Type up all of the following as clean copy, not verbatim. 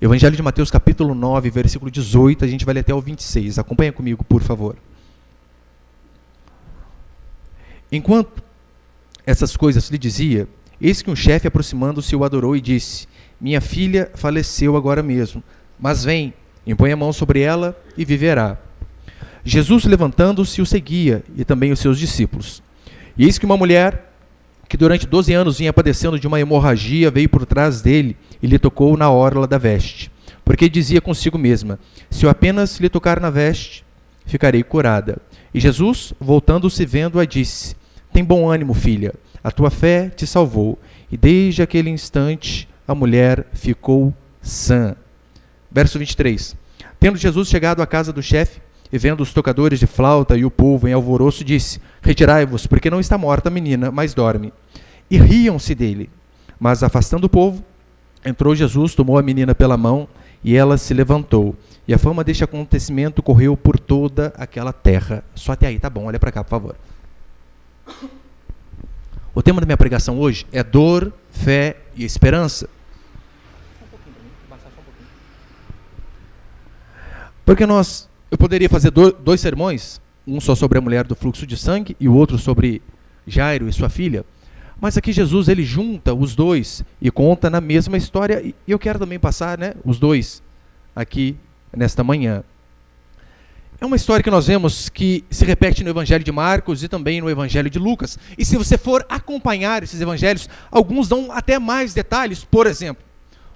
Evangelho de Mateus, capítulo 9, versículo 18, a gente vai ler até o 26. Acompanha comigo, por favor. Enquanto essas coisas lhe dizia, eis que um chefe, aproximando-se, o adorou e disse: minha filha faleceu agora mesmo, mas vem, impõe a mão sobre ela e viverá. Jesus, levantando-se, o seguia, e também os seus discípulos. E eis que uma mulher, que durante 12 anos vinha padecendo de uma hemorragia, veio por trás dele e lhe tocou na orla da veste. Porque dizia consigo mesma: se eu apenas lhe tocar na veste, ficarei curada. E Jesus, voltando-se, vendo-a, disse: tem bom ânimo, filha, a tua fé te salvou. E desde aquele instante a mulher ficou sã. Verso 23. Tendo Jesus chegado à casa do chefe, e vendo os tocadores de flauta e o povo em alvoroço, disse: retirai-vos, porque não está morta a menina, mas dorme. E riam-se dele. Mas, afastando o povo, entrou Jesus, tomou a menina pela mão, e ela se levantou. E a fama deste acontecimento correu por toda aquela terra. Só até aí, tá bom? Olha para cá, por favor. O tema da minha pregação hoje é dor, fé e esperança. Porque eu poderia fazer dois sermões, um só sobre a mulher do fluxo de sangue e o outro sobre Jairo e sua filha. Mas aqui Jesus, ele junta os dois e conta na mesma história. E eu quero também passar, os dois aqui nesta manhã. É uma história que nós vemos que se repete no Evangelho de Marcos e também no Evangelho de Lucas. E se você for acompanhar esses evangelhos, alguns dão até mais detalhes. Por exemplo,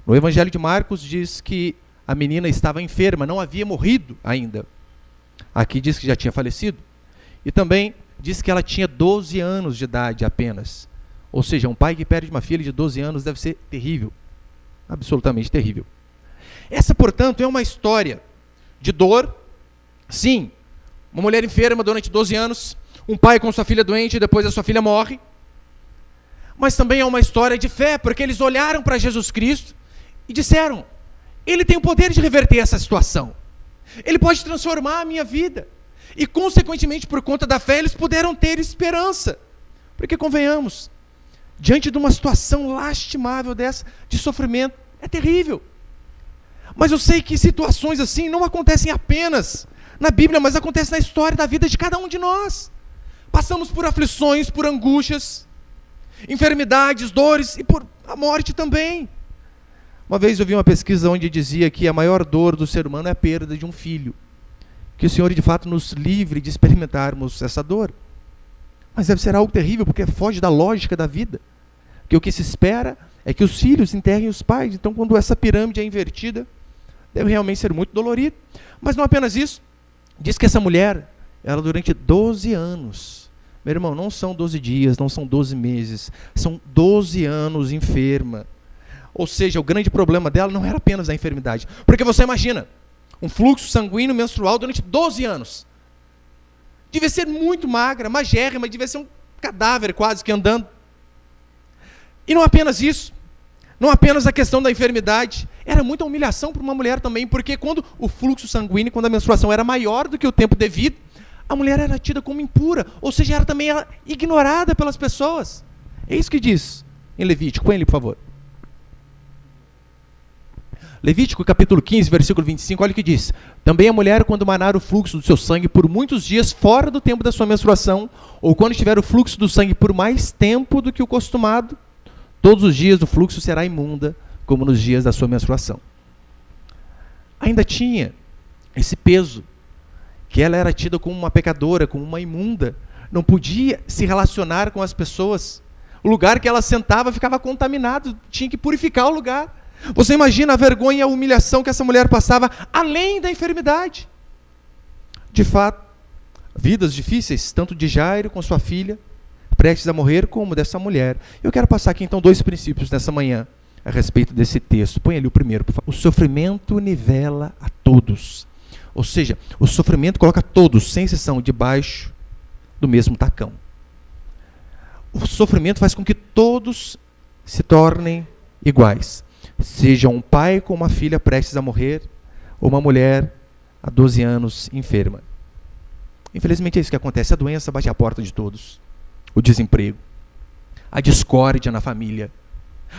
no Evangelho de Marcos diz que a menina estava enferma, não havia morrido ainda. Aqui diz que já tinha falecido. E também diz que ela tinha 12 anos de idade apenas. Ou seja, um pai que perde uma filha de 12 anos deve ser terrível. Absolutamente terrível. Essa, portanto, é uma história de dor. Sim, uma mulher enferma durante 12 anos, um pai com sua filha doente e depois a sua filha morre. Mas também é uma história de fé, porque eles olharam para Jesus Cristo e disseram: ele tem o poder de reverter essa situação. Ele pode transformar a minha vida. E, consequentemente, por conta da fé, eles puderam ter esperança. Porque, convenhamos, diante de uma situação lastimável dessa, de sofrimento, é terrível. Mas eu sei que situações assim não acontecem apenas na Bíblia, mas acontecem na história da vida de cada um de nós. Passamos por aflições, por angústias, enfermidades, dores e por a morte também. Uma vez eu vi uma pesquisa onde dizia que a maior dor do ser humano é a perda de um filho. Que o Senhor, de fato, nos livre de experimentarmos essa dor. Mas deve ser algo terrível, porque foge da lógica da vida. Porque o que se espera é que os filhos enterrem os pais. Então, quando essa pirâmide é invertida, deve realmente ser muito dolorido. Mas não apenas isso. Diz que essa mulher, ela durante 12 anos, meu irmão, não são 12 dias, não são 12 meses, são 12 anos enferma. Ou seja, o grande problema dela não era apenas a enfermidade. Porque você imagina, um fluxo sanguíneo menstrual durante 12 anos. Devia ser muito magra, magérrima, devia ser um cadáver quase que andando. E não apenas isso, não apenas a questão da enfermidade, era muita humilhação para uma mulher também, porque quando o fluxo sanguíneo, quando a menstruação era maior do que o tempo devido, a mulher era tida como impura, ou seja, era também ignorada pelas pessoas. É isso que diz em Levítico. Põe ele, por favor. Levítico, capítulo 15, versículo 25, olha o que diz. Também a mulher, quando manar o fluxo do seu sangue por muitos dias fora do tempo da sua menstruação, ou quando tiver o fluxo do sangue por mais tempo do que o costumado, todos os dias do fluxo será imunda, como nos dias da sua menstruação. Ainda tinha esse peso, que ela era tida como uma pecadora, como uma imunda, não podia se relacionar com as pessoas. O lugar que ela sentava ficava contaminado, tinha que purificar o lugar. Você imagina a vergonha e a humilhação que essa mulher passava, além da enfermidade. De fato, vidas difíceis, tanto de Jairo com sua filha, prestes a morrer, como dessa mulher. Eu quero passar aqui então 2 princípios nessa manhã, a respeito desse texto. Põe ali o primeiro, por favor. O sofrimento nivela a todos. Ou seja, o sofrimento coloca todos, sem exceção, debaixo do mesmo tacão. O sofrimento faz com que todos se tornem iguais. Seja um pai com uma filha prestes a morrer, ou uma mulher há 12 anos enferma. Infelizmente é isso que acontece. A doença bate à porta de todos. O desemprego, a discórdia na família,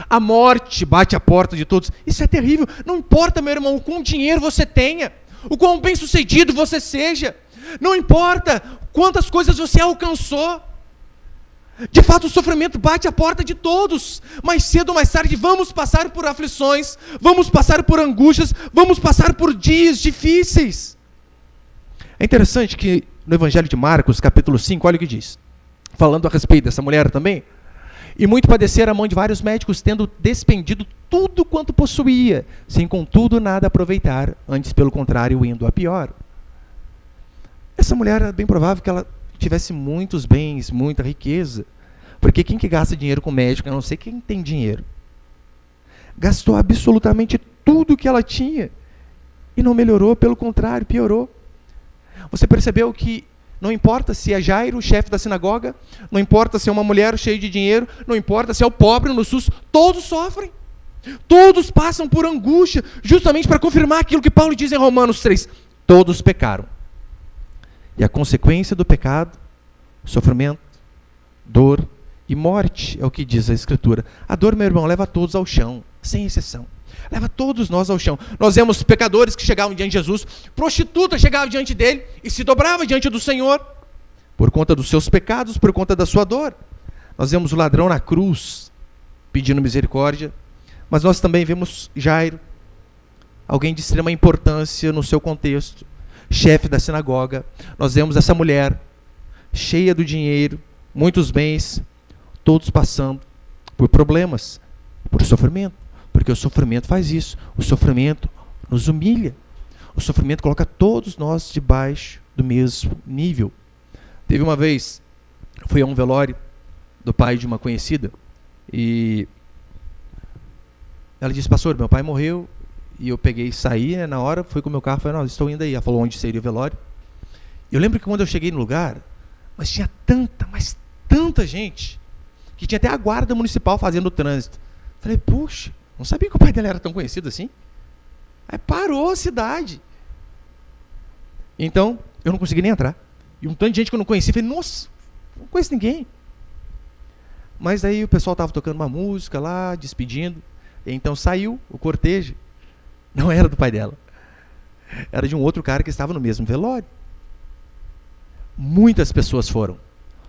A morte bate à porta de todos. Isso é terrível. Não importa, meu irmão, o quão dinheiro você tenha, o quão bem-sucedido você seja. Não importa quantas coisas você alcançou. De fato, o sofrimento bate à porta de todos. Mais cedo ou mais tarde, vamos passar por aflições, vamos passar por angústias, vamos passar por dias difíceis. É interessante que no Evangelho de Marcos, capítulo 5, olha o que diz. Falando a respeito dessa mulher também. E muito padecer a mão de vários médicos, tendo despendido tudo quanto possuía, sem contudo nada aproveitar, antes pelo contrário, indo a pior. Essa mulher, é bem provável que ela tivesse muitos bens, muita riqueza, porque quem que gasta dinheiro com médico, a não ser quem tem dinheiro, gastou absolutamente tudo que ela tinha, e não melhorou, pelo contrário, piorou. Você percebeu que não importa se é Jairo, o chefe da sinagoga, não importa se é uma mulher cheia de dinheiro, não importa se é o pobre no SUS, todos sofrem. Todos passam por angústia, justamente para confirmar aquilo que Paulo diz em Romanos 3. Todos pecaram. E a consequência do pecado, sofrimento, dor e morte, é o que diz a Escritura. A dor, meu irmão, leva todos ao chão, sem exceção. Leva todos nós ao chão. Nós vemos pecadores que chegavam diante de Jesus, prostituta chegava diante dele e se dobrava diante do Senhor, por conta dos seus pecados, por conta da sua dor. Nós vemos o ladrão na cruz, pedindo misericórdia, mas nós também vemos Jairo, alguém de extrema importância no seu contexto, chefe da sinagoga. Nós vemos essa mulher, cheia do dinheiro, muitos bens, todos passando por problemas, por sofrimento. Porque o sofrimento faz isso. O sofrimento nos humilha. O sofrimento coloca todos nós debaixo do mesmo nível. Teve uma vez, fui a um velório do pai de uma conhecida, e ela disse: pastor, meu pai morreu, e eu peguei e saí, né, na hora, fui com o meu carro, falei: não, estou indo aí. Ela falou onde seria o velório. Eu lembro que quando eu cheguei no lugar, mas tinha mas tanta gente, que tinha até a guarda municipal fazendo o trânsito. Falei: puxa, não sabia que o pai dela era tão conhecido assim. Aí parou a cidade. Então, eu não consegui nem entrar. E um tanto de gente que eu não conhecia, falei: nossa, não conheço ninguém. Mas aí o pessoal estava tocando uma música lá, despedindo. E então saiu o cortejo. Não era do pai dela. Era de um outro cara que estava no mesmo velório. Muitas pessoas foram.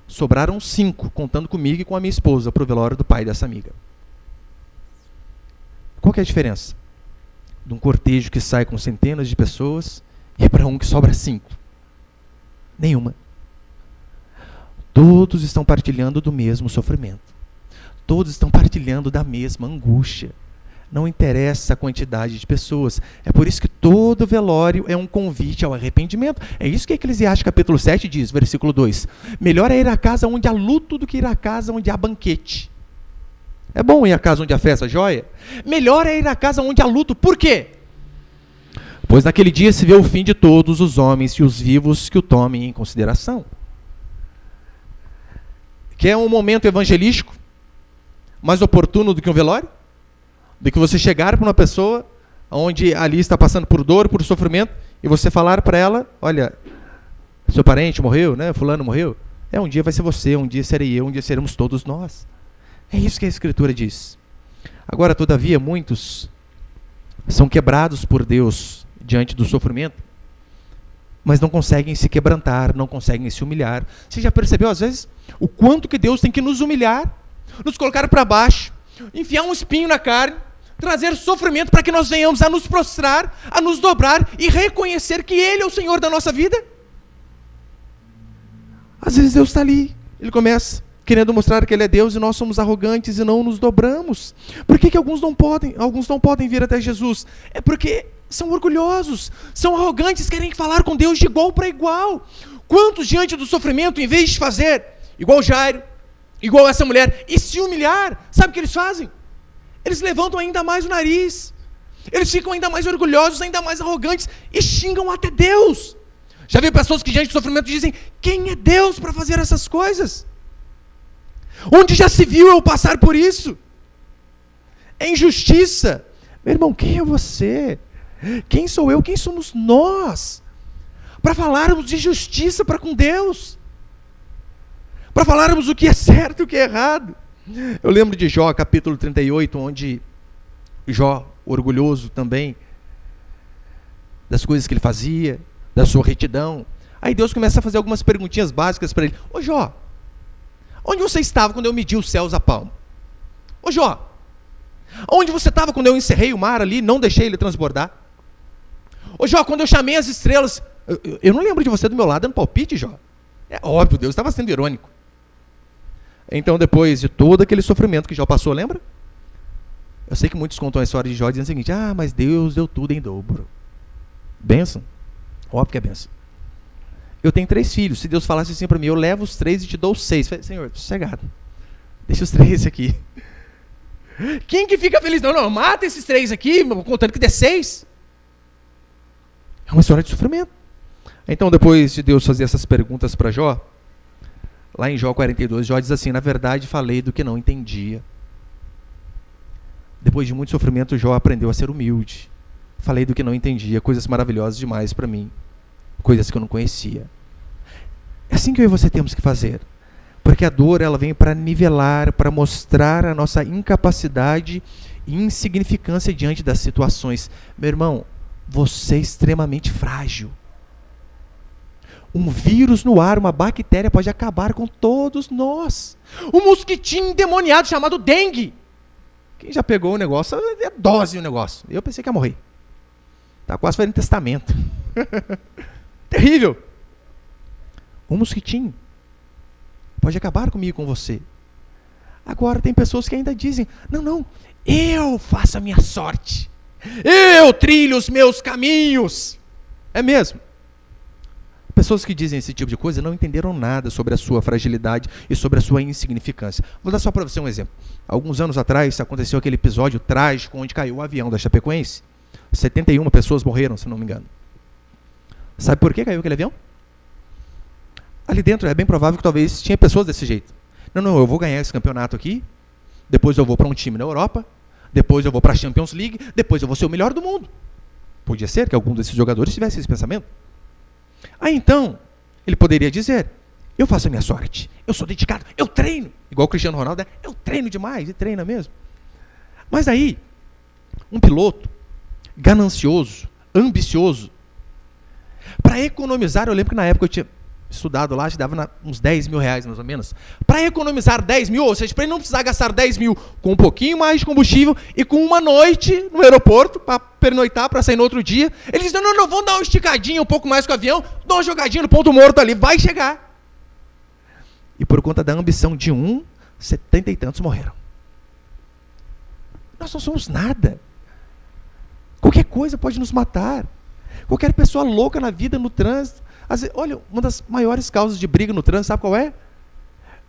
Sobraram 5, contando comigo e com a minha esposa, para o velório do pai dessa amiga. Qual que é a diferença de um cortejo que sai com centenas de pessoas e para um que sobra 5? Nenhuma. Todos estão partilhando do mesmo sofrimento. Todos estão partilhando da mesma angústia. Não interessa a quantidade de pessoas. É por isso que todo velório é um convite ao arrependimento. É isso que Eclesiastes capítulo 7 diz, versículo 2. Melhor é ir à casa onde há luto do que ir à casa onde há banquete. É bom ir à casa onde há festa, joia? Melhor é ir à casa onde há luto. Por quê? Pois naquele dia se vê o fim de todos os homens e os vivos que o tomem em consideração. Quer um momento evangelístico mais oportuno do que um velório? Do que você chegar para uma pessoa onde ali está passando por dor, por sofrimento, e você falar para ela: olha, seu parente morreu, né? Fulano morreu. Um dia vai ser você, um dia serei eu, um dia seremos todos nós. É isso que a Escritura diz. Agora, todavia, muitos são quebrados por Deus diante do sofrimento, mas não conseguem se quebrantar, não conseguem se humilhar. Você já percebeu, às vezes, o quanto que Deus tem que nos humilhar, nos colocar para baixo, enfiar um espinho na carne, trazer sofrimento para que nós venhamos a nos prostrar, a nos dobrar e reconhecer que Ele é o Senhor da nossa vida? Às vezes Deus está ali, Ele começa querendo mostrar que Ele é Deus e nós somos arrogantes e não nos dobramos. Por que alguns não podem vir até Jesus? É porque são orgulhosos, são arrogantes, querem falar com Deus de igual para igual. Quantos diante do sofrimento, em vez de fazer igual Jairo, igual essa mulher, e se humilhar, sabe o que eles fazem? Eles levantam ainda mais o nariz, eles ficam ainda mais orgulhosos, ainda mais arrogantes, e xingam até Deus. Já viu pessoas que diante do sofrimento dizem: quem é Deus para fazer essas coisas? Onde já se viu eu passar por isso? É injustiça. Meu irmão, quem é você? Quem sou eu? Quem somos nós? Para falarmos de justiça para com Deus? Para falarmos o que é certo e o que é errado? Eu lembro de Jó, capítulo 38, onde Jó, orgulhoso também das coisas que ele fazia, da sua retidão. Aí Deus começa a fazer algumas perguntinhas básicas para ele. Ô Jó, onde você estava quando eu medi os céus a palmo? Ô Jó, onde você estava quando eu encerrei o mar ali, não deixei ele transbordar? Ô Jó, quando eu chamei as estrelas, eu não lembro de você do meu lado dando palpite, Jó. É óbvio, Deus estava sendo irônico. Então, depois de todo aquele sofrimento que Jó passou, lembra? Eu sei que muitos contam a história de Jó dizendo o seguinte: mas Deus deu tudo em dobro. Bênção? Óbvio que é bênção. Eu tenho 3 filhos. Se Deus falasse assim para mim, eu levo os 3 e te dou os 6. Falei, Senhor, sossegado. Deixa os 3 aqui. Quem que fica feliz? Não, mata esses 3 aqui, contando que dê 6. É uma história de sofrimento. Então, depois de Deus fazer essas perguntas para Jó, lá em Jó 42, Jó diz assim: na verdade, falei do que não entendia. Depois de muito sofrimento, Jó aprendeu a ser humilde. Falei do que não entendia, coisas maravilhosas demais para mim, coisas que eu não conhecia. É assim que eu e você temos que fazer, porque a dor ela vem para nivelar, para mostrar a nossa incapacidade e insignificância diante das situações. Meu irmão, você é extremamente frágil. Um vírus no ar, uma bactéria pode acabar com todos nós. Um mosquitinho endemoniado chamado dengue. Quem já pegou o negócio, é dose o negócio. Eu pensei que ia morrer. Tá quase fazendo testamento. Terrível. Um mosquitinho pode acabar comigo e com você. Agora tem pessoas que ainda dizem: não, eu faço a minha sorte. Eu trilho os meus caminhos. É mesmo. Pessoas que dizem esse tipo de coisa não entenderam nada sobre a sua fragilidade e sobre a sua insignificância. Vou dar só para você um exemplo. Alguns anos atrás aconteceu aquele episódio trágico onde caiu o avião da Chapecoense. 71 pessoas morreram, se não me engano. Sabe por que caiu aquele avião? Ali dentro é bem provável que talvez tinha pessoas desse jeito. Não, eu vou ganhar esse campeonato aqui, depois eu vou para um time na Europa, depois eu vou para a Champions League, depois eu vou ser o melhor do mundo. Podia ser que algum desses jogadores tivesse esse pensamento. Aí então, ele poderia dizer: eu faço a minha sorte, eu sou dedicado, eu treino. Igual o Cristiano Ronaldo, eu treino demais, e treina mesmo. Mas aí, um piloto ganancioso, ambicioso, para economizar, eu lembro que na época eu tinha estudado lá, te dava uns 10 mil reais mais ou menos, para economizar 10 mil, ou seja, para ele não precisar gastar 10 mil com um pouquinho mais de combustível e com uma noite no aeroporto, para pernoitar, para sair no outro dia, ele diz: não, vamos dar uma esticadinha um pouco mais com o avião, dá uma jogadinha no ponto morto ali, vai chegar. E por conta da ambição de 70 e tantos morreram. Nós não somos nada. Qualquer coisa pode nos matar. Qualquer pessoa louca na vida, no trânsito. Olha, uma das maiores causas de briga no trânsito, sabe qual é?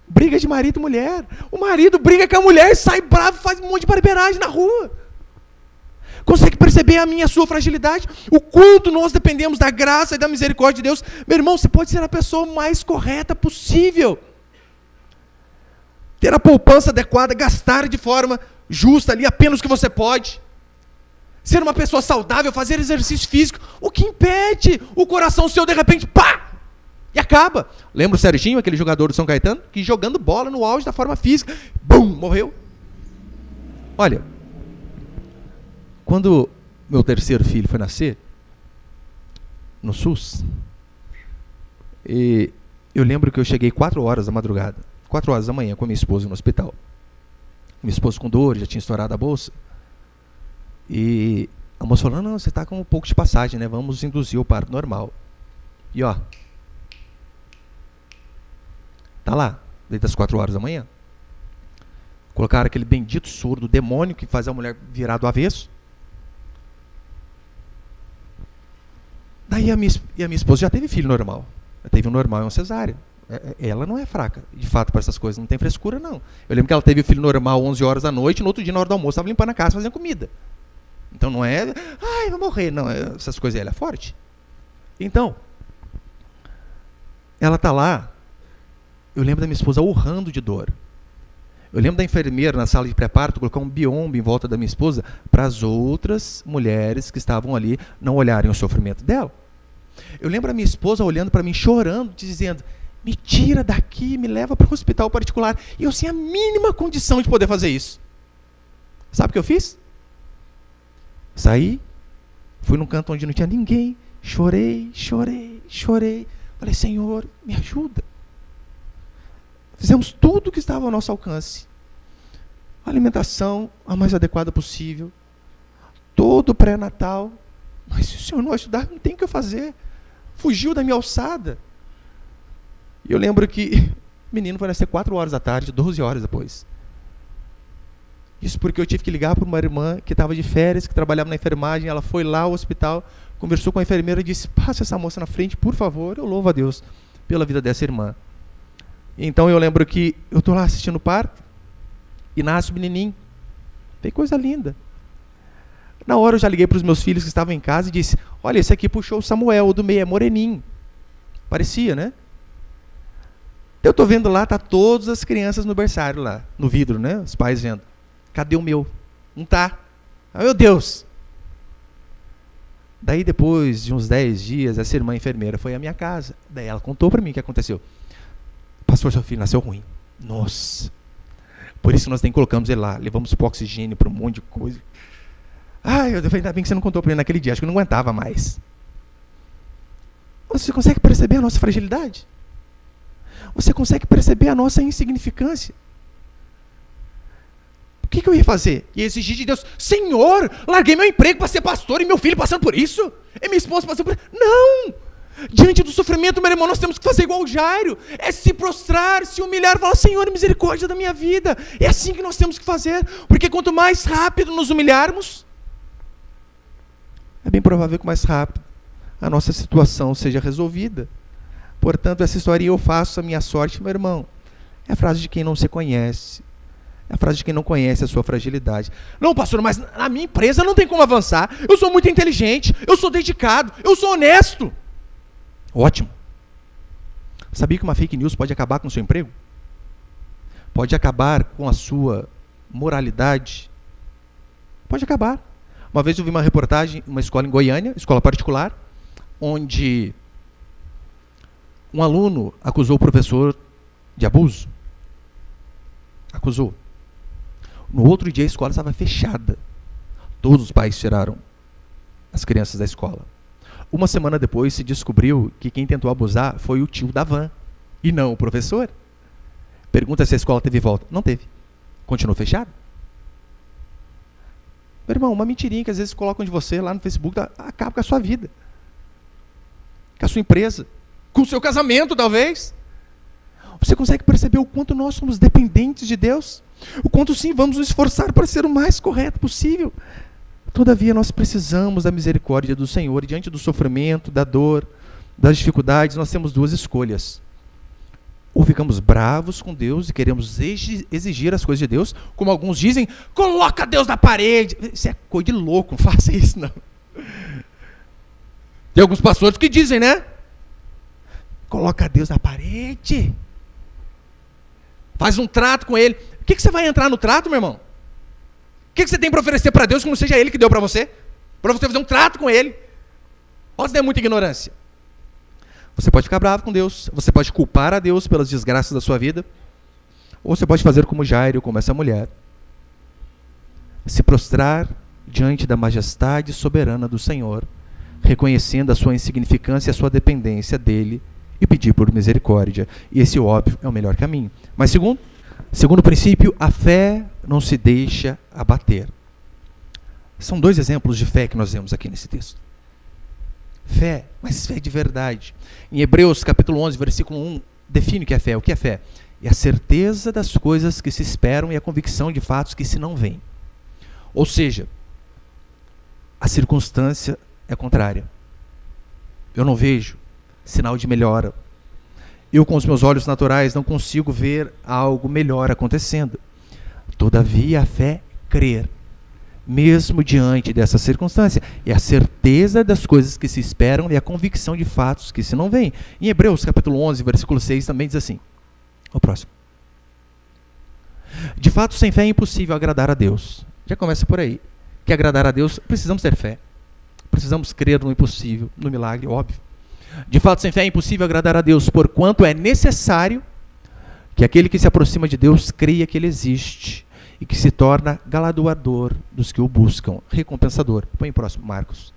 Briga de marido e mulher. O marido briga com a mulher, sai bravo, faz um monte de barbeiragem na rua. Consegue perceber a minha e a sua fragilidade? O quanto nós dependemos da graça e da misericórdia de Deus? Meu irmão, você pode ser a pessoa mais correta possível. Ter a poupança adequada, gastar de forma justa ali apenas o que você pode. Ser uma pessoa saudável, fazer exercício físico. O que impede o coração seu de repente, pá! E acaba. Lembra o Serginho, aquele jogador do São Caetano, que jogando bola no auge da forma física, bum, morreu. Olha, quando meu terceiro filho foi nascer, no SUS, e eu lembro que eu cheguei 4 horas da madrugada, 4 horas da manhã com a minha esposa no hospital. Minha esposa com dor, já tinha estourado a bolsa. E a moça falou: não, você está com um pouco de passagem, né? Vamos induzir o parto normal. E ó, tá lá, desde as 4 horas da manhã. Colocaram aquele bendito soro do demônio que faz a mulher virar do avesso. Daí a minha esposa já teve filho normal. Ela teve um normal e um cesárea. Ela não é fraca, de fato, para essas coisas. Não tem frescura, não. Eu lembro que ela teve o filho normal 11 horas da noite, e no outro dia, na hora do almoço, estava limpando a casa, fazendo comida. Então não é, vai morrer. Não, essas coisas, ela é forte. Então, ela está lá. Eu lembro da minha esposa urrando de dor. Eu lembro da enfermeira na sala de pré-parto colocar um biombo em volta da minha esposa para as outras mulheres que estavam ali não olharem o sofrimento dela. Eu lembro a minha esposa olhando para mim, chorando, dizendo: me tira daqui, me leva para um hospital particular. E eu sem a mínima condição de poder fazer isso. Sabe o que eu fiz? Saí, fui num canto onde não tinha ninguém, chorei. Falei, Senhor, me ajuda. Fizemos tudo o que estava ao nosso alcance. A alimentação a mais adequada possível. Todo pré-natal. Mas se o Senhor não ajudar, não tem o que eu fazer. Fugiu da minha alçada. E eu lembro que o menino foi nascer 4 horas da tarde, 12 horas depois. Isso porque eu tive que ligar para uma irmã que estava de férias, que trabalhava na enfermagem. Ela foi lá ao hospital, conversou com a enfermeira e disse, passa essa moça na frente, por favor. Eu louvo a Deus pela vida dessa irmã. Então eu lembro que eu estou lá assistindo o parto e nasce o menininho. Tem coisa linda. Na hora eu já liguei para os meus filhos que estavam em casa e disse, olha, esse aqui puxou o Samuel, o do meio, é moreninho. Parecia, né? Eu estou vendo lá, tá todas as crianças no berçário lá, no vidro, né? Os pais vendo. Cadê o meu? Não tá. Ah, meu Deus! Daí depois de uns 10 dias, essa irmã enfermeira foi à minha casa. Daí ela contou para mim o que aconteceu. Pastor, seu filho nasceu ruim. Nossa! Por isso nós nem colocamos ele lá. Levamos para o oxigênio, para um monte de coisa. Ai, eu falei, ainda bem que você não contou para ele naquele dia. Acho que eu não aguentava mais. Você consegue perceber a nossa fragilidade? Você consegue perceber a nossa insignificância? O que eu ia fazer? Ia exigir de Deus, Senhor, larguei meu emprego para ser pastor e meu filho passando por isso? E minha esposa passando por isso? Não! Diante do sofrimento, meu irmão, nós temos que fazer igual o Jairo. É se prostrar, se humilhar, falar, Senhor, misericórdia da minha vida. É assim que nós temos que fazer. Porque quanto mais rápido nos humilharmos, é bem provável que mais rápido a nossa situação seja resolvida. Portanto, essa história, eu faço a minha sorte, meu irmão, é a frase de quem não se conhece. É a frase de quem não conhece a sua fragilidade. Não, pastor, mas na minha empresa não tem como avançar. Eu sou muito inteligente, eu sou dedicado, eu sou honesto. Ótimo. Sabia que uma fake news pode acabar com o seu emprego? Pode acabar com a sua moralidade? Pode acabar. Uma vez eu vi uma reportagem, uma escola em Goiânia, escola particular, onde um aluno acusou o professor de abuso. Acusou. No outro dia a escola estava fechada. Todos os pais tiraram as crianças da escola. Uma semana depois se descobriu que quem tentou abusar foi o tio da van, e não o professor. Pergunta se a escola teve volta. Não teve. Continuou fechado. Meu irmão, uma mentirinha que às vezes colocam de você lá no Facebook acaba com a sua vida. Com a sua empresa. Com o seu casamento, talvez. Você consegue perceber o quanto nós somos dependentes de Deus? O quanto sim vamos nos esforçar para ser o mais correto possível. Todavia nós precisamos da misericórdia do Senhor. E diante do sofrimento, da dor, das dificuldades, nós temos 2 escolhas. Ou ficamos bravos com Deus e queremos exigir as coisas de Deus, como alguns dizem, coloca Deus na parede. Isso é coisa de louco, não faça isso não. Tem alguns pastores que dizem, né? Coloca Deus na parede. Faz um trato com Ele. O que você vai entrar no trato, meu irmão? O que você tem para oferecer para Deus que não seja Ele que deu para você? Para você fazer um trato com Ele. Pode ter muita ignorância. Você pode ficar bravo com Deus. Você pode culpar a Deus pelas desgraças da sua vida. Ou você pode fazer como Jairo, como essa mulher. Se prostrar diante da majestade soberana do Senhor, reconhecendo a sua insignificância e a sua dependência dEle, e pedir por misericórdia. E esse, óbvio, é o melhor caminho. Mas segundo princípio, a fé não se deixa abater. São 2 exemplos de fé que nós vemos aqui nesse texto. Fé, mas fé de verdade. Em Hebreus capítulo 11, versículo 1, define o que é fé. O que é fé? É a certeza das coisas que se esperam e a convicção de fatos que se não veem. Ou seja, a circunstância é contrária. Eu não vejo sinal de melhora. Eu, com os meus olhos naturais, não consigo ver algo melhor acontecendo. Todavia, a fé crer, mesmo diante dessa circunstância, é a certeza das coisas que se esperam e a convicção de fatos que se não veem. Em Hebreus, capítulo 11, versículo 6, também diz assim. O próximo. De fato, sem fé é impossível agradar a Deus. Já começa por aí. Quer agradar a Deus, precisamos ter fé. Precisamos crer no impossível, no milagre, óbvio. De fato, sem fé é impossível agradar a Deus, porquanto é necessário que aquele que se aproxima de Deus creia que Ele existe e que se torna galardoador dos que o buscam, recompensador. Põe em próximo, Marcos.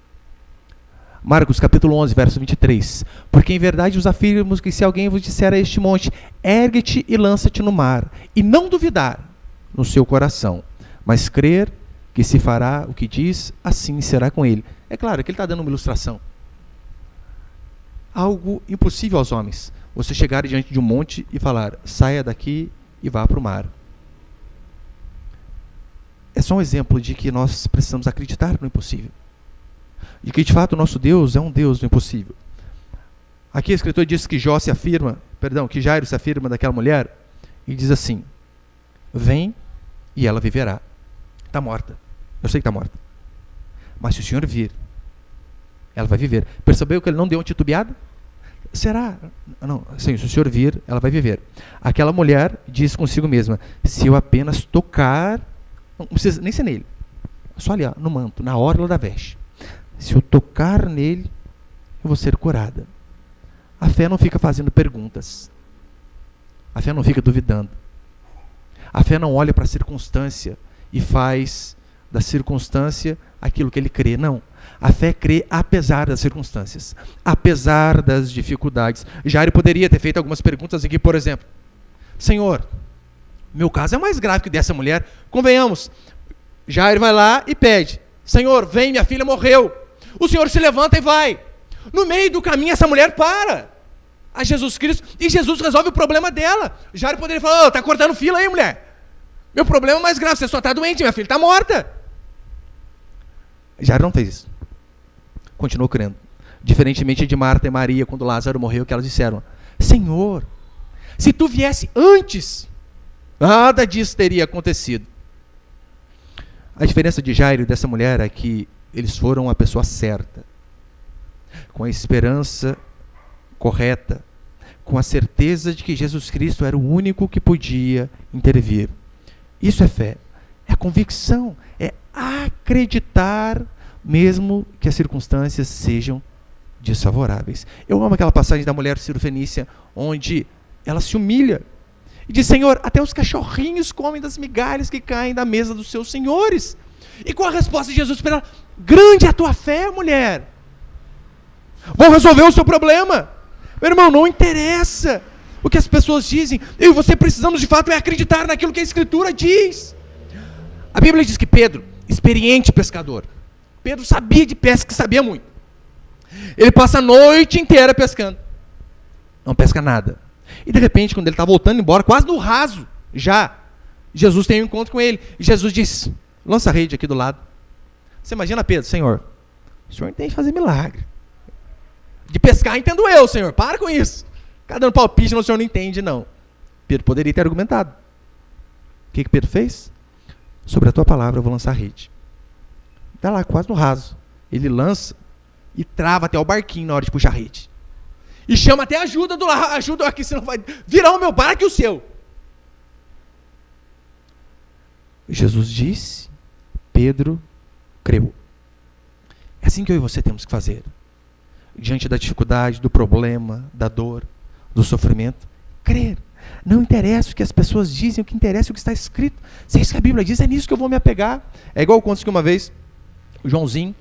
Marcos capítulo 11, verso 23. Porque em verdade vos afirmo que se alguém vos disser a este monte, ergue-te e lança-te no mar, e não duvidar no seu coração, mas crer que se fará o que diz, assim será com ele. É claro que ele está dando uma ilustração. Algo impossível aos homens. Você chegar diante de um monte e falar, saia daqui e vá para o mar. É só um exemplo de que nós precisamos acreditar no impossível. De que de fato o nosso Deus é um Deus do impossível. Aqui a Escritura diz que que Jairo se afirma daquela mulher e diz assim, vem e ela viverá. Está morta. Eu sei que está morta. Mas se o Senhor vir, ela vai viver. Percebeu que ele não deu uma titubeada? Será? Não, sim, se o Senhor vir, ela vai viver. Aquela mulher diz consigo mesma, se eu apenas tocar, não precisa nem ser nele, só ali, ó, no manto, na orla da veste. Se eu tocar nele, eu vou ser curada. A fé não fica fazendo perguntas. A fé não fica duvidando. A fé não olha para a circunstância e faz da circunstância aquilo que ele crê. Não. A fé crê apesar das circunstâncias, apesar das dificuldades. Jairo poderia ter feito algumas perguntas aqui, por exemplo. Senhor, meu caso é mais grave que o dessa mulher. Convenhamos. Jairo vai lá e pede. Senhor, vem, minha filha morreu. O Senhor se levanta e vai. No meio do caminho, essa mulher para a Jesus Cristo e Jesus resolve o problema dela. Jairo poderia falar, está cortando fila aí, mulher. Meu problema é mais grave, você só está doente, minha filha está morta. Jairo não fez isso. Continuou crendo. Diferentemente de Marta e Maria, quando Lázaro morreu, que elas disseram, Senhor, se tu viesse antes, nada disso teria acontecido. A diferença de Jairo e dessa mulher é que eles foram a pessoa certa, com a esperança correta, com a certeza de que Jesus Cristo era o único que podia intervir. Isso é fé, é convicção, é acreditar mesmo que as circunstâncias sejam desfavoráveis. Eu amo aquela passagem da mulher cirofenícia, onde ela se humilha e diz, Senhor, até os cachorrinhos comem das migalhas que caem da mesa dos seus senhores. E qual a resposta de Jesus para ela? Grande é a tua fé, mulher. Vou resolver o seu problema. Meu irmão, não interessa o que as pessoas dizem. Eu e você precisamos de fato acreditar naquilo que a Escritura diz. A Bíblia diz que Pedro, experiente pescador, Pedro sabia de pesca, sabia muito. Ele passa a noite inteira pescando. Não pesca nada. E de repente, quando ele está voltando embora, quase no raso, já, Jesus tem um encontro com ele. E Jesus diz, lança a rede aqui do lado. Você imagina Pedro, Senhor, o Senhor entende fazer milagre. De pescar entendo eu, Senhor, para com isso. Ficar dando palpite, o Senhor não entende, não. Pedro poderia ter argumentado. O que Pedro fez? Sobre a tua palavra eu vou lançar a rede. Está lá, quase no raso. Ele lança e trava até o barquinho na hora de puxar a rede. E chama até ajuda do lado. Ajuda aqui, senão vai virar o meu barco e o seu. Jesus disse, Pedro creu. É assim que eu e você temos que fazer. Diante da dificuldade, do problema, da dor, do sofrimento, crer. Não interessa o que as pessoas dizem, o que interessa é o que está escrito. Se é isso que a Bíblia diz, é nisso que eu vou me apegar. É igual conto que uma vez, o Joãozinho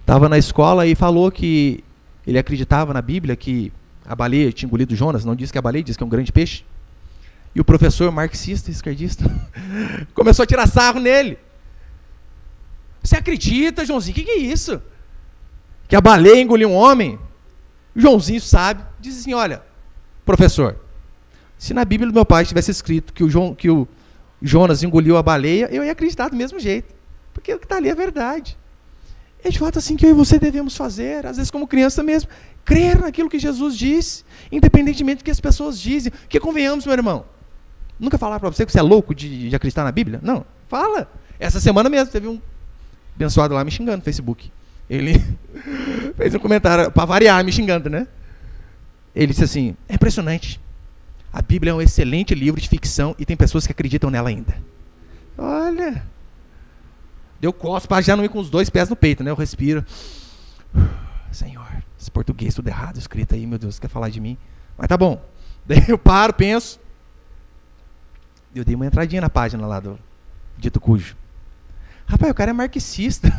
estava na escola e falou que ele acreditava na Bíblia que a baleia tinha engolido Jonas, não diz que é a baleia, diz que é um grande peixe. E o professor marxista, esquerdista, começou a tirar sarro nele. Você acredita, Joãozinho? O que é isso? Que a baleia engoliu um homem? O Joãozinho sabe, diz assim, olha, professor, se na Bíblia do meu pai tivesse escrito que o Jonas engoliu a baleia, eu ia acreditar do mesmo jeito. Porque o que está ali é verdade. É de fato assim que eu e você devemos fazer, às vezes como criança mesmo, crer naquilo que Jesus disse, independentemente do que as pessoas dizem. Que convenhamos, meu irmão, nunca falar para você que você é louco de acreditar na Bíblia? Não, fala. Essa semana mesmo teve um abençoado lá me xingando no Facebook. Ele fez um comentário, para variar, me xingando, né? Ele disse assim, é impressionante, a Bíblia é um excelente livro de ficção e tem pessoas que acreditam nela ainda. Olha, deu cospa, já não ir com os 2 pés no peito, né? Eu respiro. Senhor, esse português tudo errado escrito aí, meu Deus, quer falar de mim? Mas tá bom. Daí eu paro, penso. Eu dei uma entradinha na página lá do Dito Cujo. Rapaz, o cara é marxista.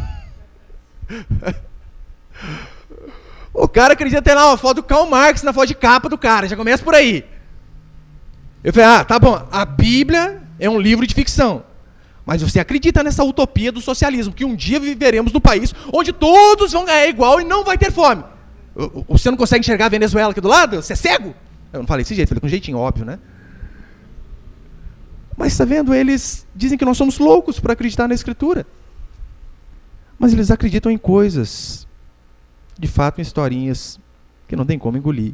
O cara acredita ter lá uma foto do Karl Marx na foto de capa do cara. Já começa por aí. Eu falei, tá bom. A Bíblia é um livro de ficção. Mas você acredita nessa utopia do socialismo, que um dia viveremos num país onde todos vão ganhar igual e não vai ter fome. Você não consegue enxergar a Venezuela aqui do lado? Você é cego? Eu não falei desse jeito, falei com um jeitinho óbvio, né? Mas está vendo, eles dizem que nós somos loucos por acreditar na Escritura. Mas eles acreditam em coisas, de fato em historinhas, que não tem como engolir.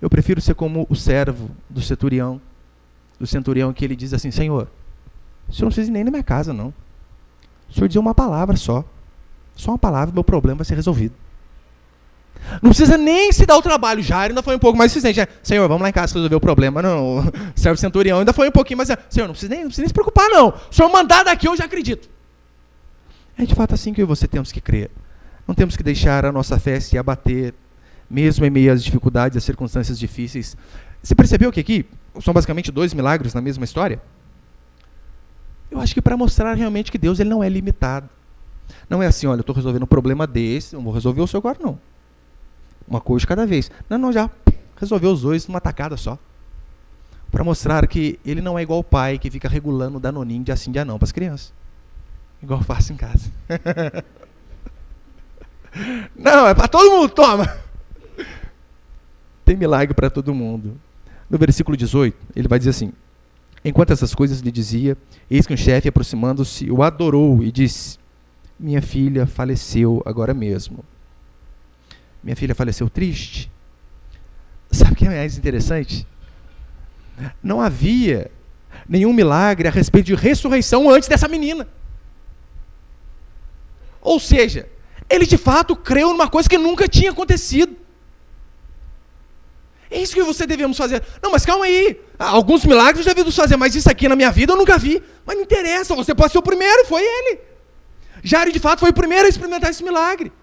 Eu prefiro ser como o servo do centurião, que ele diz assim, Senhor, o Senhor não precisa ir nem na minha casa, não. O Senhor diz uma palavra só. Só uma palavra, meu problema vai ser resolvido. Não precisa nem se dar o trabalho. Jairo ainda foi um pouco mais insistente. Senhor, vamos lá em casa resolver o problema. Não, o servo centurião ainda foi um pouquinho mais... Senhor, não precisa nem se preocupar, não. O Senhor mandar daqui, eu já acredito. É de fato assim que eu e você temos que crer. Não temos que deixar a nossa fé se abater, mesmo em meio às dificuldades, às circunstâncias difíceis. Você percebeu que aqui são basicamente 2 milagres na mesma história? Eu acho que para mostrar realmente que Deus ele não é limitado. Não é assim, olha, eu estou resolvendo um problema desse, não vou resolver o seu agora, não. Uma coisa de cada vez. Não, já resolveu os 2 numa tacada só. Para mostrar que ele não é igual o pai que fica regulando o danoninho de assim, de não para as crianças. Igual eu faço em casa. Não, é para todo mundo, toma. Tem milagre para todo mundo. No versículo 18, ele vai dizer assim, enquanto essas coisas lhe dizia, eis que um chefe, aproximando-se, o adorou e disse, minha filha faleceu agora mesmo. Minha filha faleceu triste. Sabe o que é mais interessante? Não havia nenhum milagre a respeito de ressurreição antes dessa menina. Ou seja, ele de fato creu numa coisa que nunca tinha acontecido. É isso que você devemos fazer. Não, mas calma aí. Alguns milagres eu já vi Deus fazer, mas isso aqui na minha vida eu nunca vi. Mas não interessa, você pode ser o primeiro, foi ele. Jairo de fato foi o primeiro a experimentar esse milagre.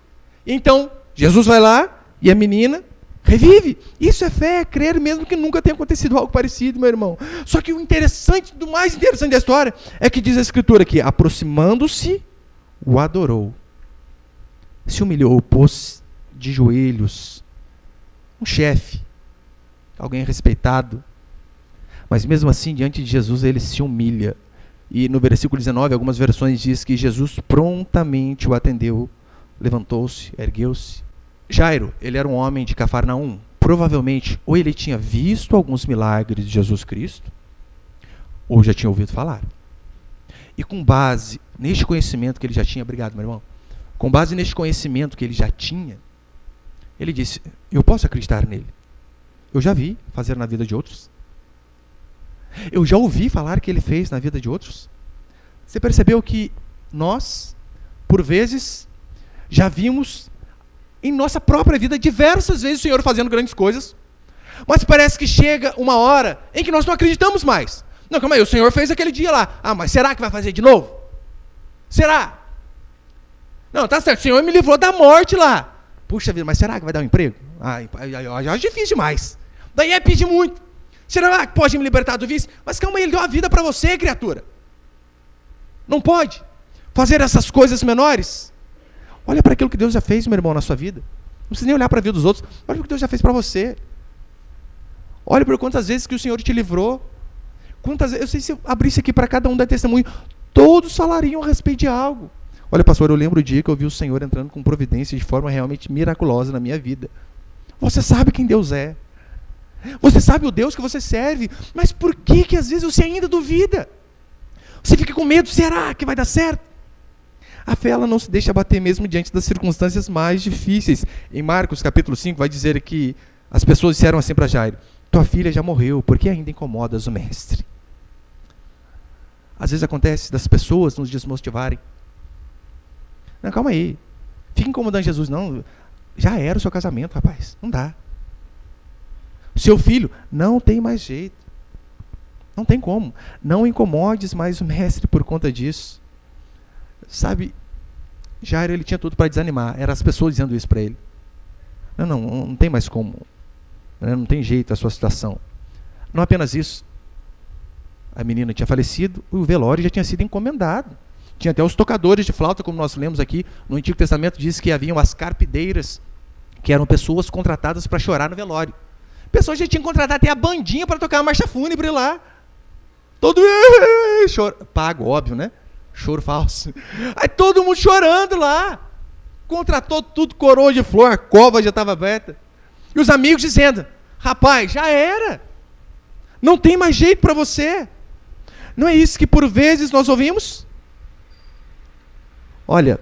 Então, Jesus vai lá e a menina revive. Isso é fé, é crer mesmo que nunca tenha acontecido algo parecido, meu irmão. Só que o interessante, do mais interessante da história, é que diz a Escritura que, aproximando-se, o adorou. Se humilhou, pôs de joelhos. Um chefe, alguém respeitado. Mas mesmo assim, diante de Jesus, ele se humilha. E no versículo 19, algumas versões diz que Jesus prontamente o atendeu, levantou-se, ergueu-se. Jairo, ele era um homem de Cafarnaum. Provavelmente, ou ele tinha visto alguns milagres de Jesus Cristo, ou já tinha ouvido falar. E com base neste conhecimento que ele já tinha, obrigado, meu irmão, com base neste conhecimento que ele já tinha, ele disse, eu posso acreditar nele. Eu já vi fazer na vida de outros. Eu já ouvi falar que ele fez na vida de outros. Você percebeu que nós, por vezes, já vimos em nossa própria vida diversas vezes o Senhor fazendo grandes coisas, mas parece que chega uma hora em que nós não acreditamos mais. Não, calma aí, o Senhor fez aquele dia lá. Mas será que vai fazer de novo? Será? Não, tá certo, o Senhor me livrou da morte lá. Puxa vida, mas será que vai dar um emprego? Já é difícil demais. Daí é pedir muito. Será que pode me libertar do vício? Mas calma aí, ele deu a vida para você, criatura. Não pode fazer essas coisas menores. Olha para aquilo que Deus já fez, meu irmão, na sua vida. Não precisa nem olhar para a vida dos outros. Olha para o que Deus já fez para você. Olha por quantas vezes que o Senhor te livrou. Quantas vezes, eu sei se eu abrisse aqui para cada um dar testemunho, todos falariam a respeito de algo. Olha, pastor, eu lembro o dia que eu vi o Senhor entrando com providência de forma realmente miraculosa na minha vida. Você sabe quem Deus é. Você sabe o Deus que você serve. Mas por que às vezes você ainda duvida? Você fica com medo, será que vai dar certo? A fé ela não se deixa abater mesmo diante das circunstâncias mais difíceis. Em Marcos capítulo 5 vai dizer que as pessoas disseram assim para Jairo, tua filha já morreu, por que ainda incomodas o mestre? Às vezes acontece das pessoas nos desmotivarem. Não, calma aí. Fica incomodando Jesus, não. Já era o seu casamento, rapaz. Não dá. Seu filho, não tem mais jeito. Não tem como. Não incomodes mais o mestre por conta disso. Sabe, Jairo, ele tinha tudo para desanimar. Eram as pessoas dizendo isso para ele. Não tem mais como. Não tem jeito a sua situação. Não apenas isso. A menina tinha falecido, o velório já tinha sido encomendado. Tinha até os tocadores de flauta, como nós lemos aqui no Antigo Testamento, diz que haviam as carpideiras, que eram pessoas contratadas para chorar no velório. Pessoas já tinham contratado até a bandinha para tocar a marcha fúnebre lá. Todo choro, pago, óbvio, né? Choro falso. Aí todo mundo chorando lá. Contratou tudo, coroa de flor, a cova já estava aberta. E os amigos dizendo: rapaz, já era. Não tem mais jeito para você. Não é isso que por vezes nós ouvimos? Olha,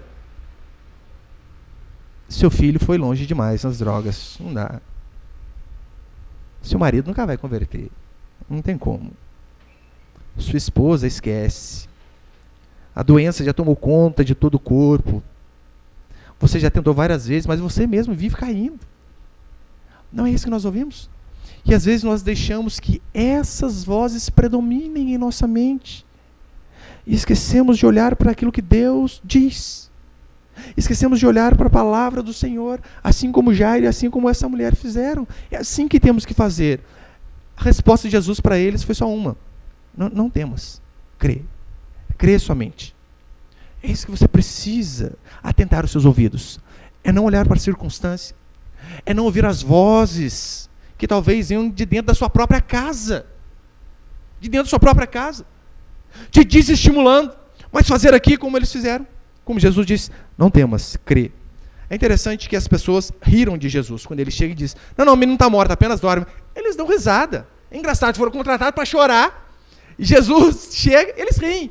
seu filho foi longe demais nas drogas. Não dá. Seu marido nunca vai converter. Não tem como. Sua esposa esquece. A doença já tomou conta de todo o corpo. Você já tentou várias vezes, mas você mesmo vive caindo. Não é isso que nós ouvimos? E às vezes nós deixamos que essas vozes predominem em nossa mente. E esquecemos de olhar para aquilo que Deus diz. Esquecemos de olhar para a palavra do Senhor, assim como Jairo e assim como essa mulher fizeram. É assim que temos que fazer. A resposta de Jesus para eles foi só uma: não temas, crê. Crê somente. É isso que você precisa atentar os seus ouvidos. É não olhar para a circunstância. É não ouvir as vozes que talvez venham de dentro da sua própria casa. De dentro da sua própria casa. Te desestimulando. Mas fazer aqui como eles fizeram. Como Jesus disse: não temas, crê. É interessante que as pessoas riram de Jesus quando ele chega e diz: não, o menino não está morto, apenas dorme. Eles dão risada. É engraçado, foram contratados para chorar. E Jesus chega, eles riem.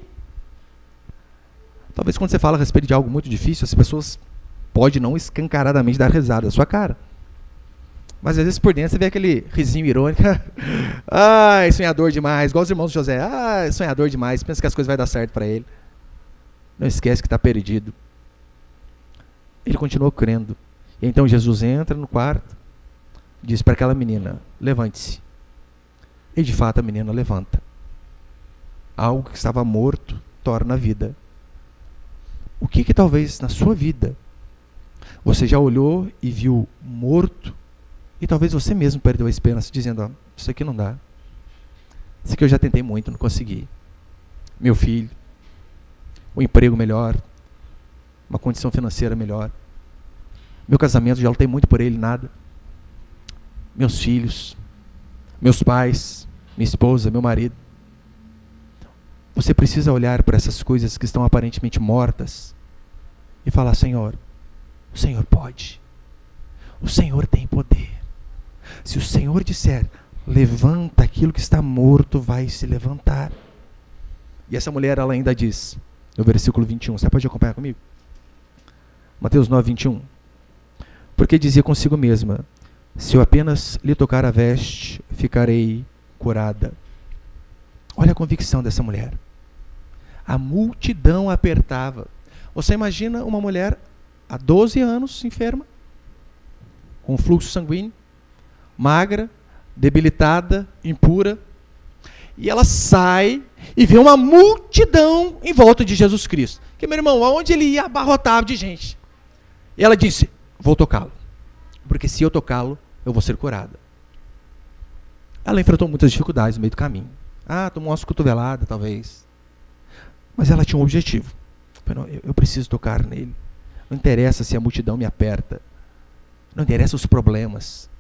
Talvez quando você fala a respeito de algo muito difícil, as pessoas podem não escancaradamente dar risada da sua cara. Mas às vezes por dentro você vê aquele risinho irônico. Ai, sonhador demais. Igual os irmãos de José. Ai, sonhador demais. Pensa que as coisas vão dar certo para ele. Não esquece que está perdido. Ele continuou crendo. E então Jesus entra no quarto, diz para aquela menina: levante-se. E de fato a menina levanta. Algo que estava morto torna a vida. O que talvez na sua vida você já olhou e viu morto, e talvez você mesmo perdeu a esperança, dizendo: isso aqui não dá. Isso aqui eu já tentei muito, não consegui. Meu filho, um emprego melhor, uma condição financeira melhor. Meu casamento, já lutei muito por ele, nada. Meus filhos, meus pais, minha esposa, meu marido. Você precisa olhar para essas coisas que estão aparentemente mortas e falar: Senhor, o Senhor pode. O Senhor tem poder. Se o Senhor disser: levanta, aquilo que está morto vai se levantar. E essa mulher, ela ainda diz, no versículo 21, você pode acompanhar comigo? Mateus 9, 21. Porque dizia consigo mesma: se eu apenas lhe tocar a veste, ficarei curada. Olha a convicção dessa mulher. A multidão apertava. Você imagina uma mulher há 12 anos enferma, com fluxo sanguíneo, magra, debilitada, impura, e ela sai e vê uma multidão em volta de Jesus Cristo. Que, meu irmão, aonde ele ia, abarrotava de gente. E ela disse: vou tocá-lo, porque se eu tocá-lo, eu vou ser curada. Ela enfrentou muitas dificuldades no meio do caminho. Tomou umas cotoveladas, talvez. Mas ela tinha um objetivo. Eu preciso tocar nele. Não interessa se a multidão me aperta. Não interessa os problemas.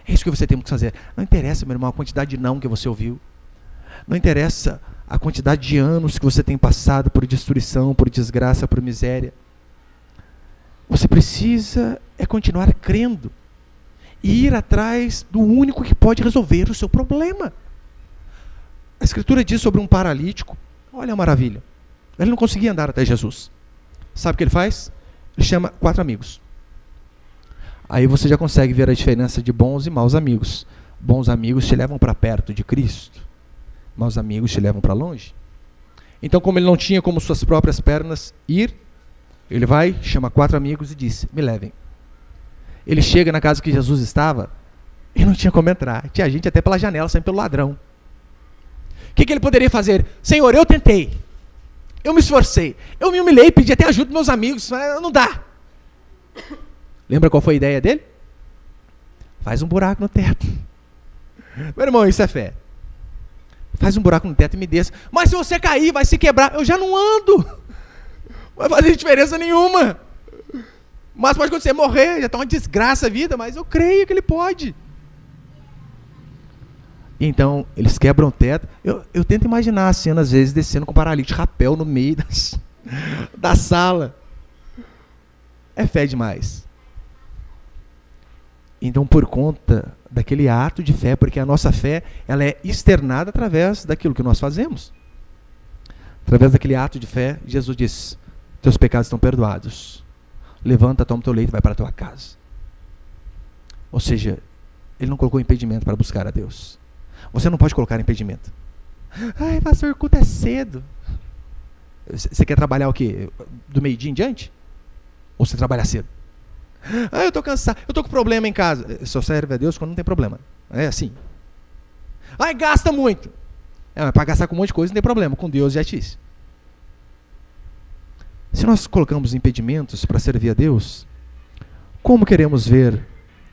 É isso que você tem que fazer. Não interessa, meu irmão, a quantidade de não que você ouviu. Não interessa a quantidade de anos que você tem passado por destruição, por desgraça, por miséria. Você precisa continuar crendo. E ir atrás do único que pode resolver o seu problema. A Escritura diz sobre um paralítico. Olha a maravilha. Ele não conseguia andar até Jesus. Sabe o que ele faz? Ele chama 4 amigos. Aí você já consegue ver a diferença de bons e maus amigos. Bons amigos te levam para perto de Cristo. Maus amigos te levam para longe. Então, como ele não tinha como suas próprias pernas ir, ele vai, chama 4 amigos e diz: me levem. Ele chega na casa que Jesus estava e não tinha como entrar. Tinha gente até pela janela, saindo pelo ladrão. O que ele poderia fazer? Senhor, eu tentei. eu me esforcei, eu me humilhei, pedi até ajuda dos meus amigos, mas não dá. Lembra qual foi a ideia dele? Faz um buraco no teto. Meu irmão, isso é fé. Faz um buraco no teto e me desça. Mas se você cair, vai se quebrar. Eu já não ando. Não vai fazer diferença nenhuma. Mas pode acontecer, morrer, já está uma desgraça a vida, mas eu creio que ele pode. Então, eles quebram o teto. Eu tento imaginar a cena, às vezes, descendo com paralítico, rapel no meio da sala. É fé demais. Então, por conta daquele ato de fé, porque a nossa fé ela é externada através daquilo que nós fazemos. Através daquele ato de fé, Jesus diz, teus pecados estão perdoados. Levanta, toma o teu leito e vai para a tua casa. Ou seja, ele não colocou impedimento para buscar a Deus. Você não pode colocar impedimento. Ai, pastor, o culto é cedo. Você quer trabalhar o quê? Do meio-dia em diante? Ou você trabalha cedo? Ah, eu estou cansado, eu estou com problema em casa. Só serve a Deus quando não tem problema. É assim. Ai, gasta muito. Mas para gastar com um monte de coisa não tem problema. Com Deus já é difícil. Se nós colocamos impedimentos para servir a Deus, como queremos ver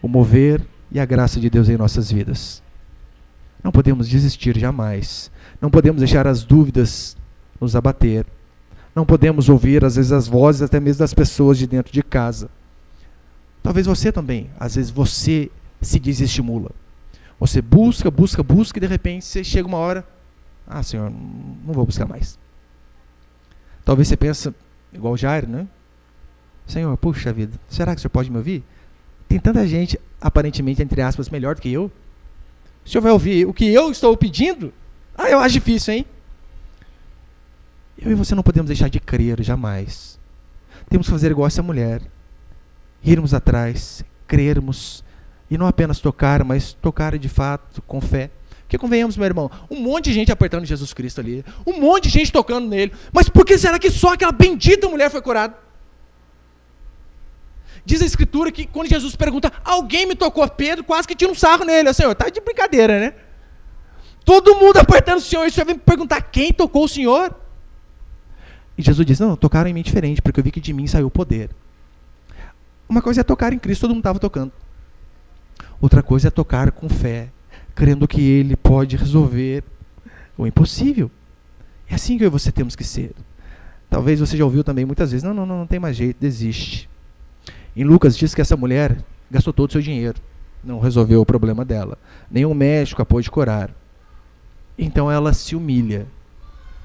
o mover e a graça de Deus em nossas vidas? Não podemos desistir jamais. Não podemos deixar as dúvidas nos abater. Não podemos ouvir, às vezes, as vozes até mesmo das pessoas de dentro de casa. Talvez você também, às vezes você se desestimula. Você busca e de repente você chega uma hora, Senhor, não vou buscar mais. Talvez você pense, igual Jairo, né? Senhor, puxa vida, será que o Senhor pode me ouvir? Tem tanta gente, aparentemente, entre aspas, melhor do que eu. O Senhor vai ouvir o que eu estou pedindo? Eu acho difícil, hein? Eu e você não podemos deixar de crer, jamais. Temos que fazer igual essa mulher. Irmos atrás, crermos, e não apenas tocar, mas tocar de fato, com fé. Porque convenhamos, meu irmão, um monte de gente apertando Jesus Cristo ali, um monte de gente tocando nele, mas por que será que só aquela bendita mulher foi curada? Diz a Escritura que quando Jesus pergunta, alguém me tocou? Pedro quase que tira um sarro nele. Senhor, tá de brincadeira, né? Todo mundo apertando o Senhor, e o Senhor vem me perguntar quem tocou o Senhor? E Jesus diz, não, tocaram em mim diferente, porque eu vi que de mim saiu o poder. Uma coisa é tocar em Cristo, todo mundo estava tocando. Outra coisa é tocar com fé, crendo que Ele pode resolver o impossível. É assim que eu e você temos que ser. Talvez você já ouviu também muitas vezes, não tem mais jeito, desiste. Em Lucas diz que essa mulher gastou todo o seu dinheiro, não resolveu o problema dela. Nenhum médico a pôde curar. Então ela se humilha.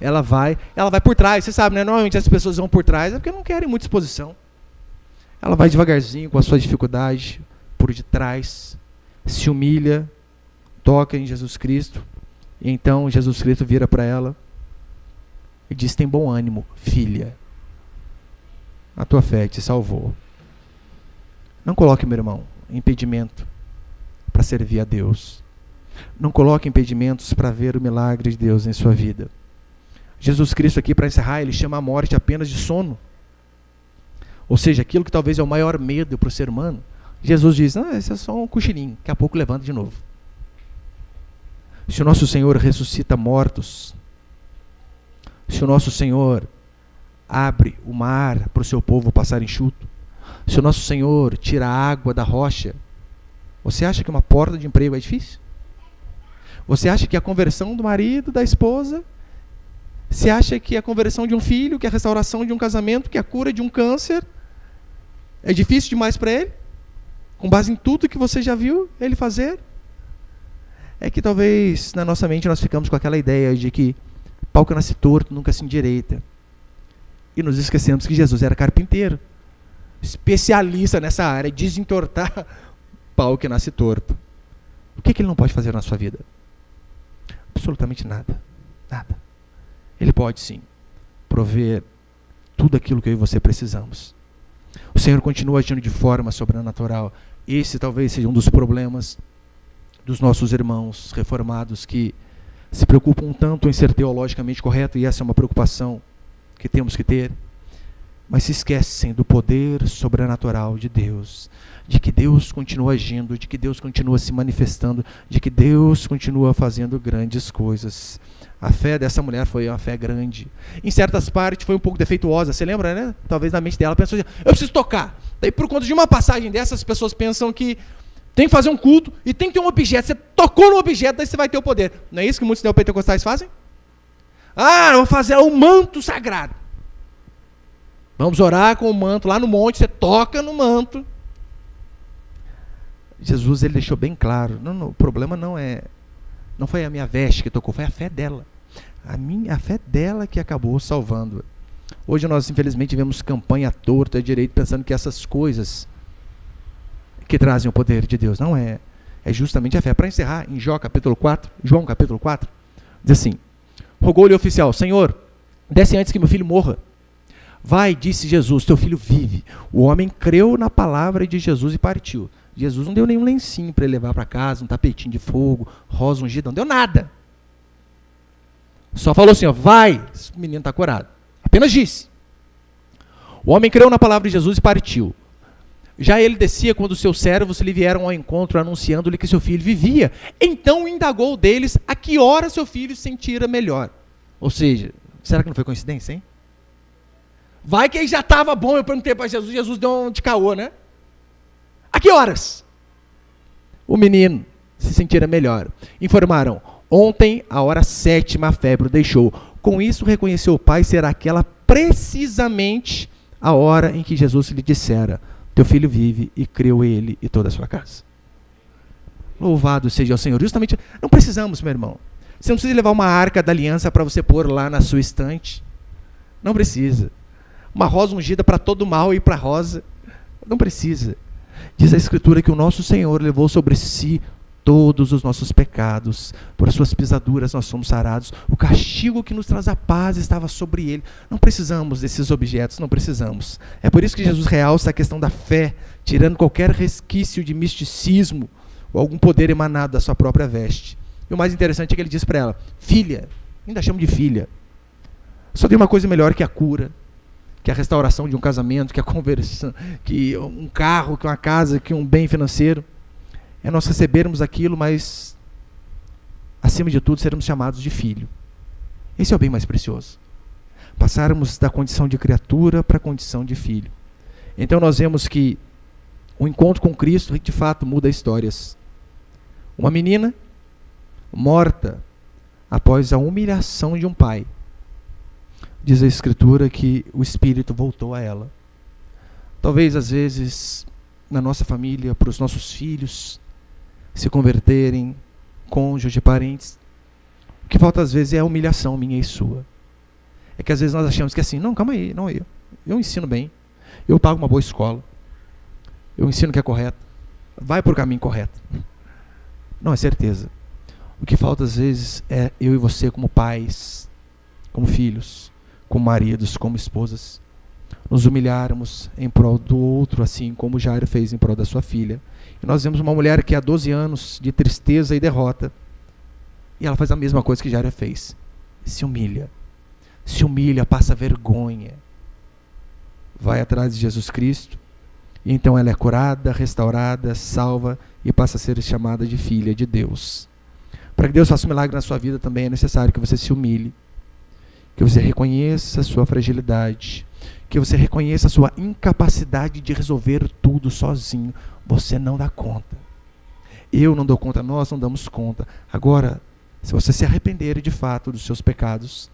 Ela vai por trás, você sabe, né? Normalmente as pessoas vão por trás, é porque não querem muita exposição. Ela vai devagarzinho com a sua dificuldade, por detrás, se humilha, toca em Jesus Cristo, e então Jesus Cristo vira para ela e diz, tem bom ânimo, filha, a tua fé te salvou. Não coloque, meu irmão, impedimento para servir a Deus. Não coloque impedimentos para ver o milagre de Deus em sua vida. Jesus Cristo aqui, para encerrar, ele chama a morte apenas de sono. Ou seja, aquilo que talvez é o maior medo para o ser humano, Jesus diz, esse é só um cochilinho, daqui a pouco levanta de novo. Se o nosso Senhor ressuscita mortos, se o nosso Senhor abre o mar para o seu povo passar enxuto, se o nosso Senhor tira a água da rocha, você acha que uma porta de emprego é difícil? Você acha que a conversão do marido, da esposa, você acha que a conversão de um filho, que a restauração de um casamento, que a cura de um câncer é difícil demais para ele? Com base em tudo que você já viu ele fazer? É que talvez na nossa mente nós ficamos com aquela ideia de que pau que nasce torto nunca se endireita. E nos esquecemos que Jesus era carpinteiro, especialista nessa área, desentortar pau que nasce torto. O que ele não pode fazer na sua vida? Absolutamente nada. Nada. Ele pode sim prover tudo aquilo que eu e você precisamos. O Senhor continua agindo de forma sobrenatural. Esse talvez seja um dos problemas dos nossos irmãos reformados que se preocupam tanto em ser teologicamente correto, e essa é uma preocupação que temos que ter, mas se esquecem do poder sobrenatural de Deus, de que Deus continua agindo, de que Deus continua se manifestando, de que Deus continua fazendo grandes coisas A fé dessa mulher foi uma fé grande. Em certas partes foi um pouco defeituosa. Você lembra, né? Talvez na mente dela pensou assim, eu preciso tocar. Daí por conta de uma passagem dessas, as pessoas pensam que tem que fazer um culto e tem que ter um objeto. Você tocou no objeto, daí você vai ter o poder. Não é isso que muitos neopentecostais fazem? Ah, vou fazer um manto sagrado. Vamos orar com o manto lá no monte, você toca no manto. Jesus, ele deixou bem claro, não, o problema não foi a minha veste que tocou, foi a fé dela. A fé dela que acabou salvando. Hoje nós, infelizmente, vemos campanha à torta e à direita, pensando que essas coisas que trazem o poder de Deus, não é. É justamente a fé. Para encerrar, em João capítulo 4, diz assim, rogou-lhe o oficial, Senhor, desce antes que meu filho morra. Vai, disse Jesus, teu filho vive. O homem creu na palavra de Jesus e partiu. Jesus não deu nenhum lencinho para ele levar para casa, um tapetinho de fogo, rosa ungida, não deu nada. Só falou assim, ó, vai, esse menino está curado. Apenas disse. O homem creu na palavra de Jesus e partiu. Já ele descia quando os seus servos lhe vieram ao encontro, anunciando-lhe que seu filho vivia. Então indagou deles a que hora seu filho se sentira melhor. Ou seja, será que não foi coincidência, hein? Vai que aí já estava bom, eu perguntei para Jesus, Jesus deu um de caô, né? A que horas? O menino se sentira melhor. Informaram, ontem, a hora 7ª, a febre o deixou. Com isso, reconheceu o pai ser aquela precisamente a hora em que Jesus lhe dissera, teu filho vive, e creu ele e toda a sua casa. Louvado seja o Senhor. Justamente, não precisamos, meu irmão. Você não precisa levar uma arca da aliança para você pôr lá na sua estante. Não precisa. Uma rosa ungida para todo mal e para a rosa. Não precisa. Diz a Escritura que o nosso Senhor levou sobre si todos os nossos pecados. Por suas pisaduras nós somos sarados. O castigo que nos traz a paz estava sobre ele. Não precisamos desses objetos, não precisamos. É por isso que Jesus realça a questão da fé, tirando qualquer resquício de misticismo ou algum poder emanado da sua própria veste. E o mais interessante é que ele diz para ela, filha, ainda chama de filha, só tem uma coisa melhor que a cura, que a restauração de um casamento, que a conversão, que um carro, que uma casa, que um bem financeiro. É nós recebermos aquilo, mas, acima de tudo, sermos chamados de filho. Esse é o bem mais precioso. Passarmos da condição de criatura para a condição de filho. Então nós vemos que o encontro com Cristo, de fato, muda histórias. Uma menina morta após a humilhação de um pai. Diz a Escritura que o Espírito voltou a ela. Talvez, às vezes, na nossa família, para os nossos filhos se converterem, cônjuge, parentes, o que falta, às vezes, é a humilhação minha e sua. É que, às vezes, nós achamos que assim, não, calma aí, não eu ensino bem, eu pago uma boa escola, eu ensino que é correto, vai por caminho correto. Não, é certeza. O que falta, às vezes, é eu e você, como pais, como filhos, como maridos, como esposas, nos humilharmos em prol do outro, assim como Jairo fez em prol da sua filha. E nós vemos uma mulher que há 12 anos de tristeza e derrota, e ela faz a mesma coisa que Jairo fez. Se humilha, passa vergonha, vai atrás de Jesus Cristo, e então ela é curada, restaurada, salva, e passa a ser chamada de filha de Deus. Para que Deus faça um milagre na sua vida também é necessário que você se humilhe, que você reconheça a sua fragilidade, que você reconheça a sua incapacidade de resolver tudo sozinho. Você não dá conta. Eu não dou conta, nós não damos conta. Agora, se você se arrepender de fato dos seus pecados,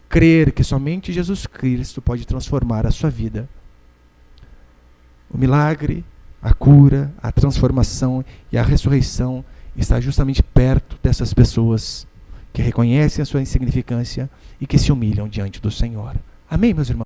crer que somente Jesus Cristo pode transformar a sua vida, o milagre, a cura, a transformação e a ressurreição está justamente perto dessas pessoas que reconhecem a sua insignificância e que se humilham diante do Senhor. Amém, meus irmãos?